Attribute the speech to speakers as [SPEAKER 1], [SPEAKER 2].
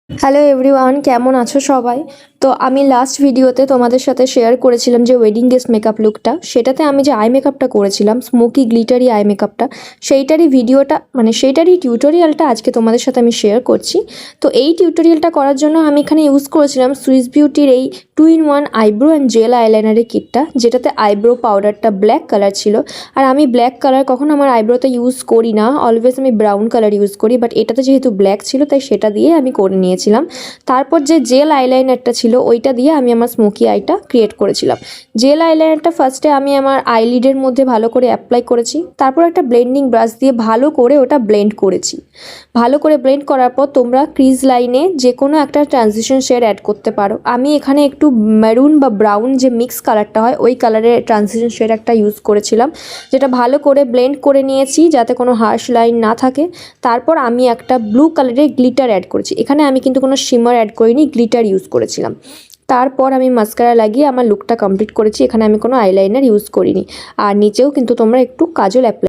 [SPEAKER 1] Hello everyone, কেমন আছো সবাই? তো আমি লাস্ট ভিডিওতে তোমাদের সাথে শেয়ার করেছিলাম যে ওয়েডিং গেস্ট মেকআপ লুকটা, সেটাতে আমি যে আই মেকআপটা করেছিলাম স্মোকি গ্লিটারি আই মেকআপটা, সেইটারই ভিডিওটা সেইটারই টিউটোরিয়ালটা আজকে তোমাদের সাথে আমি শেয়ার করছি। তো এই টিউটোরিয়ালটা করার জন্য আমি এখানে ইউজ করেছিলাম সুইস বিউটির এই 2-in-1 আইব্রো অ্যান্ড জেল আইলাইনারের কিটটা, যেটাতে আইব্রো পাউডারটা ব্ল্যাক কালার ছিল। আর আমি ব্ল্যাক কালার কখনো আমার আইব্রোতে ইউজ করি না, অলওয়েজ আমি ব্রাউন কালার ইউজ করি, বাট এটাতে যেহেতু ব্ল্যাক ছিল তাই সেটা দিয়ে আমি করে নিয়েছিলাম। তারপর যে জেল আইলাইনারটা ছিল ওইটা দিয়ে আমি আমার স্মোকি আইটা ক্রিয়েট করেছিলাম। জেল আইলাইনারটা ফার্স্টে আমি আমার আইলিডের মধ্যে ভালো করে অ্যাপ্লাই করেছি, তারপর একটা ব্লেন্ডিং ব্রাশ দিয়ে ভালো করে ওটা ব্লেন্ড করেছি। ভালো করে ব্লেন্ড করার পর তোমরা ক্রিজ লাইনে যে কোনো একটা ট্রানজিশন শেড অ্যাড করতে পারো। আমি এখানে একটু মেরুন বা ব্রাউন যে মিক্স কালারটা হয় ওই কালারের ট্রানজিশন শেড একটা ইউজ করেছিলাম, যেটা ভালো করে ব্লেন্ড করে নিয়েছি যাতে কোনো হার্শ লাইন না থাকে। তারপর আমি একটা ব্লু কালারের গ্লিটার অ্যাড করেছি, এখানে আমি কিন্তু কোনো শিমার অ্যাড করিনি, গ্লিটার ইউজ করেছিলাম। তারপর আমি মাস্কারা লাগিয়ে আমার লুকটা কমপ্লিট করেছি, এখানে আমি কোনো আইলাইনার ইউজ করিনি। আর নিচেও কিন্তু তোমরা একটু কাজল অ্যাপ্লাই